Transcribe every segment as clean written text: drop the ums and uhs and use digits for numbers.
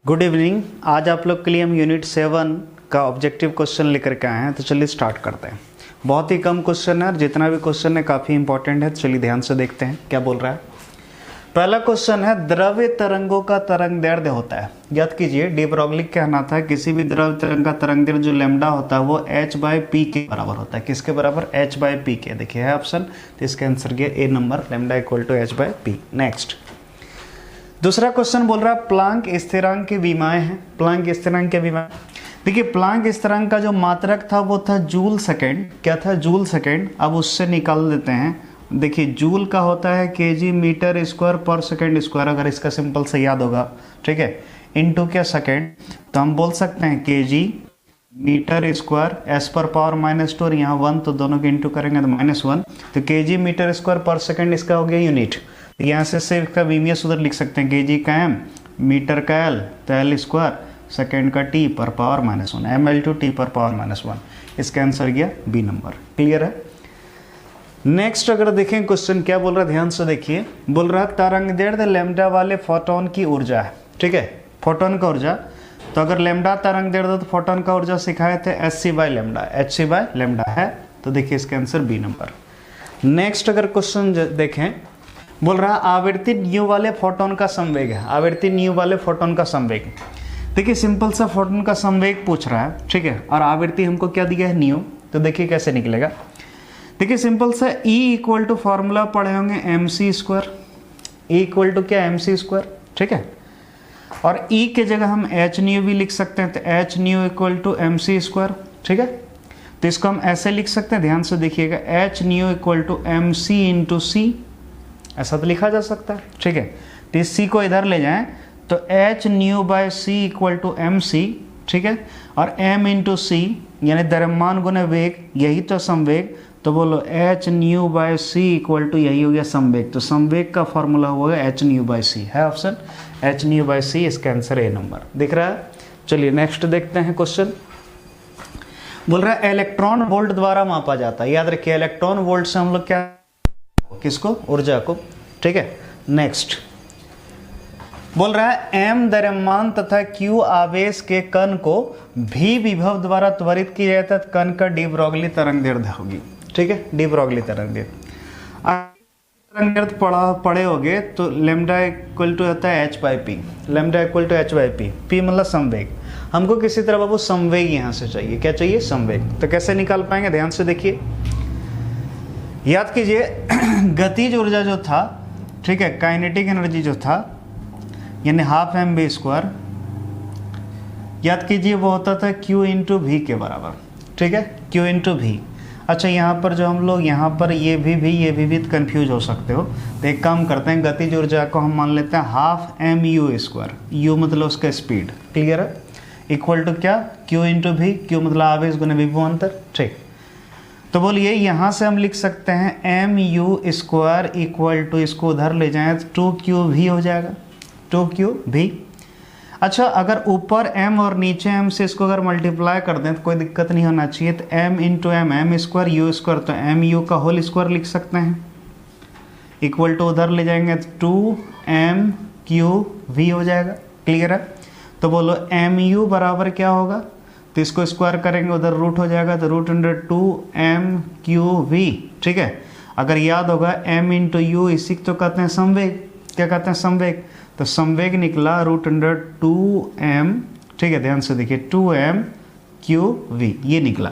Good evening. आज आप लोग के लिए हम यूनिट 7 का ऑब्जेक्टिव क्वेश्चन लेकर के आए हैं, तो चलिए स्टार्ट करते हैं। बहुत ही कम क्वेश्चन है और जितना भी क्वेश्चन है काफ़ी इंपॉर्टेंट है, तो चलिए ध्यान से देखते हैं क्या बोल रहा है। पहला क्वेश्चन है, द्रव्य तरंगों का तरंग दैर्ध्य होता है। याद कीजिए डी ब्रोगली कहना था किसी भी द्रव्य तरंग का तरंग दैर्ध्य जो लैम्डा होता है वो h/p के बराबर होता है। किसके बराबर? h/p के। देखिए है ऑप्शन, तो इसका आंसर गया A number, lambda equal to h/p। Next दूसरा क्वेश्चन बोल रहा है प्लांक स्थिरांक के विमाएं हैं। प्लांक स्थिरांक के विमाएं, देखिए प्लांक स्थिरांक का जो मात्रक था वो था जूल सेकेंड। क्या था? Joule second. अब उससे निकाल देते हैं। देखिए जूल का होता है केजी मीटर स्क्वायर पर सेकेंड स्क्वायर, अगर इसका सिंपल से याद होगा, ठीक है, इनटू क्या सेकेंड, तो हम बोल सकते हैं केजी मीटर स्क्वायर एस पर पावर -2 और यहाँ 1, तो दोनों के इंटू करेंगे तो -1, तो केजी मीटर स्क्वायर पर सेकेंड इसका हो गया यूनिट। यहाँ से इसका वीवीएस उधर लिख सकते हैं, केजी का एम, मीटर का एल, तो एल स्क्वायर, सेकेंड का टी पर power -1, M L two T पर पावर -1। इसका आंसर गया बी नंबर। क्लियर है? नेक्स्ट अगर देखें क्वेश्चन क्या बोल रहा है, ध्यान से देखिए। बोल रहा है तरंग दैर्ध्य लैम्डा वाले फोटोन की ऊर्जा है। ठीक है, फोटोन का ऊर्जा, तो अगर लैम्डा तरंग दैर्ध्य तो फोटोन का ऊर्जा सिखाए थे hc/लैम्डा, hc/लैम्डा है, तो देखिए इसका आंसर बी नंबर। नेक्स्ट अगर क्वेश्चन देखें, बोल रहा है आवृत्ति न्यू वाले फोटोन का संवेग है। आवृत्ति न्यू वाले फोटोन का संवेग, देखिए सिंपल सा फोटोन का संवेग पूछ रहा है, ठीक है, और आवृत्ति हमको क्या दिया है? न्यू। तो देखिए कैसे निकलेगा। देखिए सिंपल सा E इक्वल टू फॉर्मूला पढ़े होंगे mc²। E इक्वल टू क्या? mc², ठीक है, और E के जगह हम h न्यू भी लिख सकते हैं, तो h nu equal to mc², ठीक है, तो इसको हम ऐसे लिख सकते हैं, ध्यान से देखिएगा, h nu equal to mc into c, ऐसा तो लिखा जा सकता है, ठीक है। तो इस c को इधर ले जाएं तो h nu by c equal to mc, ठीक है, और m इंटू सी यानी द्रव्यमान गुना वेग, यही तो संवेग, तो बोलो h nu by c equal to यही हो गया संवेग। तो संवेग का फॉर्मूला हुआ h न्यू बाय सी, है ऑप्शन h न्यू बाय सी, इसका आंसर ए नंबर दिख रहा है। चलिए नेक्स्ट देखते हैं क्वेश्चन। बोल रहा है इलेक्ट्रॉन वोल्ट द्वारा मापा जाता है। याद रखिए इलेक्ट्रॉन वोल्ट से हम लोग क्या, किसको? ऊर्जा को, ठीक है। नेक्स्ट बोल रहा है m द्रव्यमान तथा q आवेश के कण को v विभव द्वारा त्वरित किया जाता है, कण का डी ब्रोगली तरंग दैर्ध्य होगी, ठीक है, डी ब्रोगली तरंग दैर्ध्य। तरंग दैर्ध्य पढ़े होगे तो लैम्डा इक्वल टू होता है h/p, lambda equal to h/p, p मतलब संवेग। हमको किसी तरह बाबू संवेग यहाँ से चाहिए, क्या चाहिए? संवेग। तो कैसे निकाल पाएंगे? ध्यान से देखिए, याद कीजिए गतिज ऊर्जा जो था, ठीक है, काइनेटिक एनर्जी जो था यानी हाफ mv², याद कीजिए वो होता था q इंटू वी के बराबर, ठीक है, q इंटू वी। अच्छा यहाँ पर जो हम लोग यहाँ पर ये भी कंफ्यूज हो सकते हो, तो एक काम करते हैं, गतिज ऊर्जा को हम मान लेते हैं हाफ mu², u मतलब उसका स्पीड, क्लियर है, इक्वल टू क्या? q इंटू वी, q मतलब आवेश गुना विभवांतर, ठीक। तो बोलिए यहाँ से हम लिख सकते हैं mu² इक्वल टू, इसको उधर ले जाएं तो 2qv हो जाएगा, 2qv। अच्छा अगर ऊपर m और नीचे m से इसको अगर मल्टीप्लाई कर दें तो कोई दिक्कत नहीं होना चाहिए, तो m into M, m² u², तो mu का होल स्क्वायर लिख सकते हैं, इक्वल टू उधर ले जाएंगे तो 2mqv हो जाएगा। क्लियर है? तो बोलो mu बराबर क्या होगा, तो इसको स्क्वायर करेंगे उधर रूट हो जाएगा, तो √2mqv, ठीक है। अगर याद होगा m इंटू यू, इसी तो कहते हैं संवेग, क्या कहते हैं? संवेग। तो संवेग निकला √2m, ठीक है, ध्यान से देखिए 2mqv, ये निकला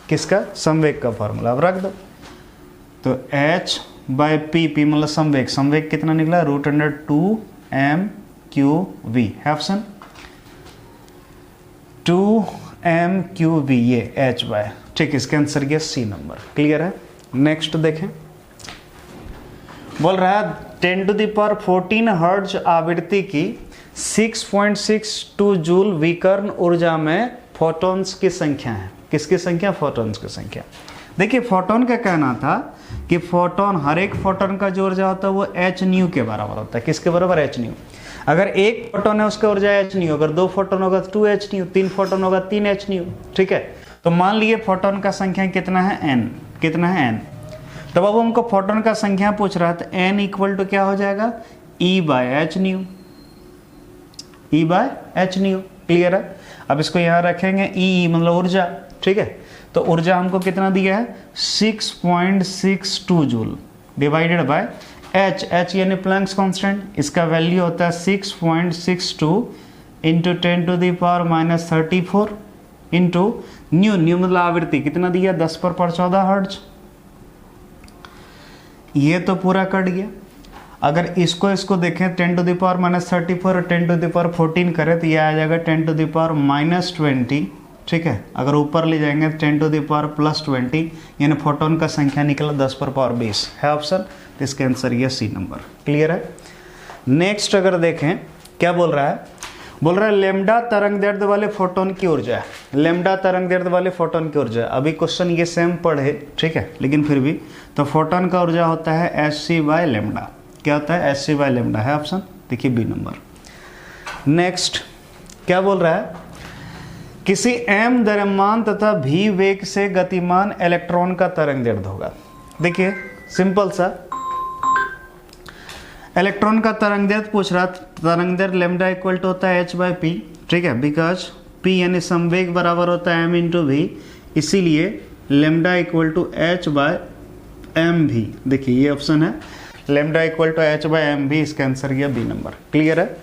किसका? संवेग का फॉर्मूला। अब रख दो, तो h/p, p मतलब संवेग, संवेग कितना निकला? √2mqv है ऑप्शन, 2mqv, ये h/, ठीक, इसका आंसर गया सी नंबर। क्लियर है? नेक्स्ट देखें, बोल रहा है 10⁻14 हर्ट्ज आवृत्ति की 6.62 जूल विकर्ण ऊर्जा में फोटॉन्स की संख्या है। किसकी संख्या? फोटॉन्स की संख्या। देखिए फोटोन का कहना था कि फोटोन, हर एक फोटोन का जो ऊर्जा होता है वो h न्यू के बराबर होता है। किसके बराबर? h new. अगर एक फोटोन है उसका ऊर्जा h न्यू, अगर 2 फोटोन होगा तो 2h न्यू, 3 फोटोन होगा 3h न्यू, ठीक है। तो मान लिए फोटोन का संख्या कितना है? n। कितना है? n। तो अब हमको फोटोन का संख्या पूछ रहा है, तो n इक्वल टू क्या हो जाएगा? E/h new. E by H new. Clear है? अब इसको यहाँ रखेंगे E मतलब ऊर्जा, ठीक है। तो ऊर्जा हमको कितना दिया है 6.62 जूल डिवाइडेड बाय H यानी प्लैंक्स कांस्टेंट, इसका वैल्यू होता है 6.62 इंटू 10⁻⁻34 इंटू न्यू मतलब आवृत्ति कितना दिया 10⁻14 हर्ट्ज। ये तो पूरा कट गया। अगर इसको देखें 10⁻⁻34 और 10⁻14 करें तो ये आ जाएगा 10⁻⁻20, ठीक है। अगर ऊपर ले जाएंगे 10⁻+20 यानी फोटोन का संख्या निकला 10⁻20 है ऑप्शन। तो इसका आंसर ये सी नंबर। क्लियर है? नेक्स्ट अगर देखें क्या बोल रहा है, बोल रहा है लेमडा तरंग दैर्ध्य वाले फोटोन की ऊर्जा है। लेमडा तरंग दैर्ध्य वाले फोटोन की ऊर्जा, अभी क्वेश्चन ये सेम पढ़े, ठीक है, लेकिन फिर भी तो फोटोन का ऊर्जा होता है Hc/λ। क्या होता है Hc/λ है ऑप्शन, देखिए बी नंबर। नेक्स्ट क्या बोल रहा है, किसी m द्रव्यमान तथा v वेग से गतिमान इलेक्ट्रॉन का तरंग दैर्ध्य होगा। देखिए सिंपल सा, इलेक्ट्रॉन का तरंग दैर्ध्य पूछ रहा, तरंग दैर्ध्य लैम्डा इक्वल टू होता है h/p, ठीक है, बिकॉज p यानी संवेग बराबर होता है m इंटू वी, इसीलिए लैम्डा इक्वल टू h/mv। देखिए ये ऑप्शन है लैम्डा इक्वल टू h/mv, इसका आंसर गया बी नंबर। क्लियर है?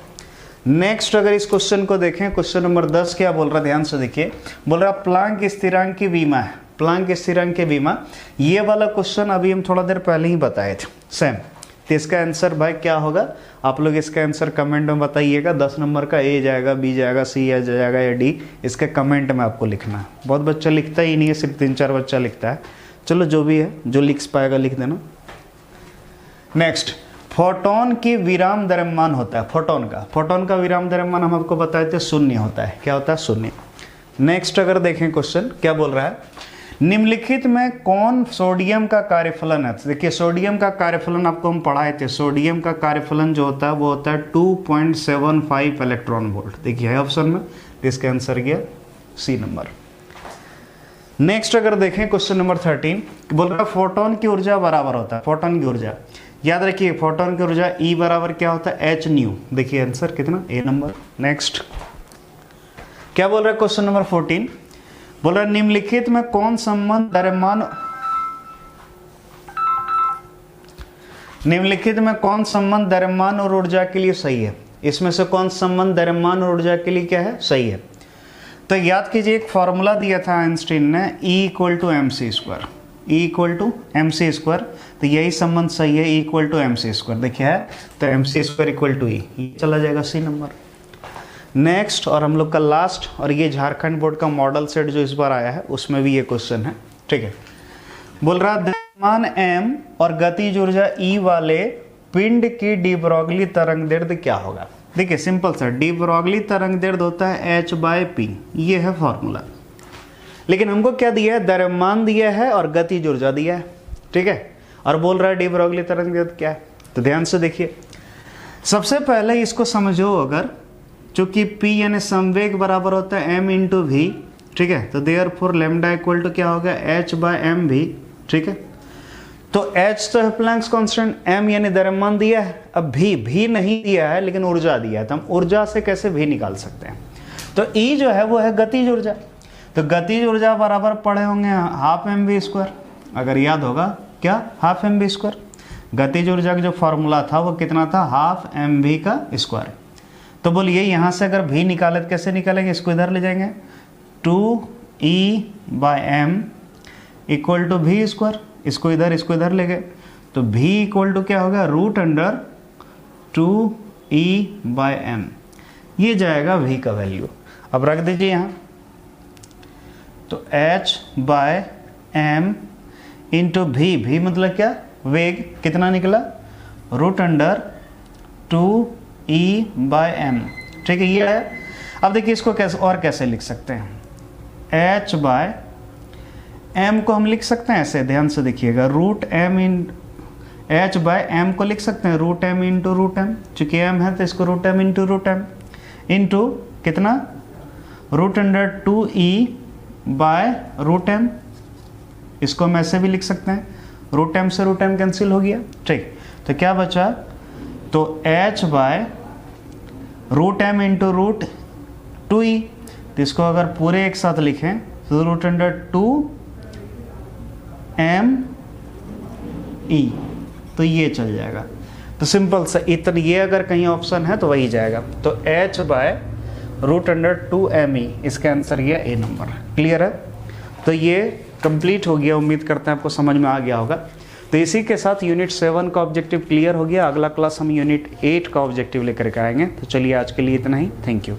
नेक्स्ट अगर इस क्वेश्चन को देखें, क्वेश्चन नंबर 10 क्या बोल रहा है, ध्यान से देखिए। बोल रहा प्लांक स्थिरांक की विमा है, प्लांक स्थिरांक की विमा। ये वाला क्वेश्चन अभी हम थोड़ा देर पहले ही बताए थे सेम। तो इसका आंसर भाई क्या होगा, आप लोग इसका आंसर कमेंट में बताइएगा। 10 नंबर का ए जाएगा, बी जाएगा, सी जाएगा या डी, इसके कमेंट में आपको लिखना है। बहुत बच्चा लिखता ही नहीं है, सिर्फ 3-4 बच्चा लिखता है। चलो जो भी है, जो लिख पाएगा लिख देना। नेक्स्ट, फोटोन की विराम द्रव्यमान होता है, फोटोन का विराम द्रव्यमान हम आपको बताए थे 0 होता है। क्या होता है? 0। नेक्स्ट अगर देखें क्वेश्चन क्या बोल रहा है, निम्नलिखित में कौन सोडियम का कार्यफलन है। देखिए सोडियम का कार्यफलन आपको हम पढ़ाए थे, सोडियम का कार्यफलन जो होता है वो होता है 2.75 इलेक्ट्रॉन वोल्ट। देखिए है ऑप्शन में, इसका आंसर गया सी नंबर। नेक्स्ट अगर देखें क्वेश्चन नंबर 13 बोल रहा है फोटोन की ऊर्जा बराबर होता है, फोटोन की ऊर्जा याद रखिए, फोटोन की ऊर्जा E बराबर क्या होता है h न्यू। देखिए आंसर कितना, ए नंबर। नेक्स्ट क्या बोल रहा है क्वेश्चन नंबर 14, बोल रहा है निम्नलिखित में कौन संबंध द्रव्यमान, निम्नलिखित में कौन संबंध द्रव्यमान और ऊर्जा के लिए सही है। इसमें से कौन संबंध द्रव्यमान और ऊर्जा के लिए क्या है, सही है। तो याद कीजिए एक फॉर्मूला दिया था आइंस्टीन ने, E = mc², E = mc²। तो यही संबंध सही है, E = mc²। देखिए है तो mc² = E, ये चला जाएगा सी नंबर। नेक्स्ट और हम लोग का लास्ट, और ये झारखंड बोर्ड का मॉडल सेट जो इस बार आया है उसमें भी ये क्वेश्चन है, ठीक है। बोल रहा द्रव्यमान m और गतिज ऊर्जा E वाले पिंड की डी ब्रोगली तरंग दैर्ध्य क्या होगा। देखिए सिंपल सा, डी ब्रोगली तरंग दैर्ध्य होता है h/p, ये है फॉर्मूला। लेकिन हमको क्या दिया है, द्रव्यमान दिया है और गतिज ऊर्जा दिया है, ठीक है। और बोल रहा है डी ब्रोगली तरंग दैर्ध्य क्या है। तो ध्यान से देखिए, सबसे पहले इसको समझो, अगर चूंकि P यानी संवेग बराबर होता है m इंटू वी, ठीक है, तो देयरफॉर लैम्डा इक्वल टू क्या होगा h/mv, ठीक है। तो h तो है प्लैंक्स कांस्टेंट, m यानी द्रव्यमान दिया है, अब v नहीं दिया है लेकिन ऊर्जा दिया है, तो हम ऊर्जा से कैसे v निकाल सकते हैं। तो E जो है वो है गतिज ऊर्जा, तो गतिज ऊर्जा बराबर पढ़े होंगे 12mv², अगर याद होगा क्या 12mv²। गतिज ऊर्जा का जो फॉर्मूला था वो कितना था, 12mv का स्क्वायर। तो बोलिए यहाँ से अगर v निकाले तो कैसे निकालेंगे, इसको इधर ले जाएंगे, 2E/m = v², इसको इधर ले गए, तो v = क्या होगा, √2E/m, ये जाएगा v का वैल्यू। अब रख दीजिए यहाँ, तो h/m इंटू v मतलब क्या, वेग कितना निकला, √2E/m, ठीक है, ये है। अब देखिए इसको कैसे लिख सकते हैं, h/m को हम लिख सकते हैं ऐसे, ध्यान से देखिएगा, h/m को लिख सकते हैं √m इंटू √m, चूंकि m है तो इसको √m इंटू √m इंटू कितना, √2E/√m, इसको हम ऐसे भी लिख सकते हैं, √m से √m कैंसिल हो गया, ठीक। तो क्या बचा, तो h/√2 root M into root 2e, तो इसको अगर पूरे एक साथ लिखें तो रूट अंडर 2me, तो ये चल जाएगा। तो सिंपल सा इतना, ये अगर कहीं ऑप्शन है तो वही जाएगा। तो h by root under 2me, इसका आंसर ये ए नंबर है। क्लियर है? तो ये कंप्लीट हो गया, उम्मीद करते हैं आपको समझ में आ गया होगा। तो इसी के साथ यूनिट 7 का ऑब्जेक्टिव क्लियर हो गया। अगला क्लास हम यूनिट 8 का ऑब्जेक्टिव लेकर के आएंगे। तो चलिए आज के लिए इतना ही। Thank you.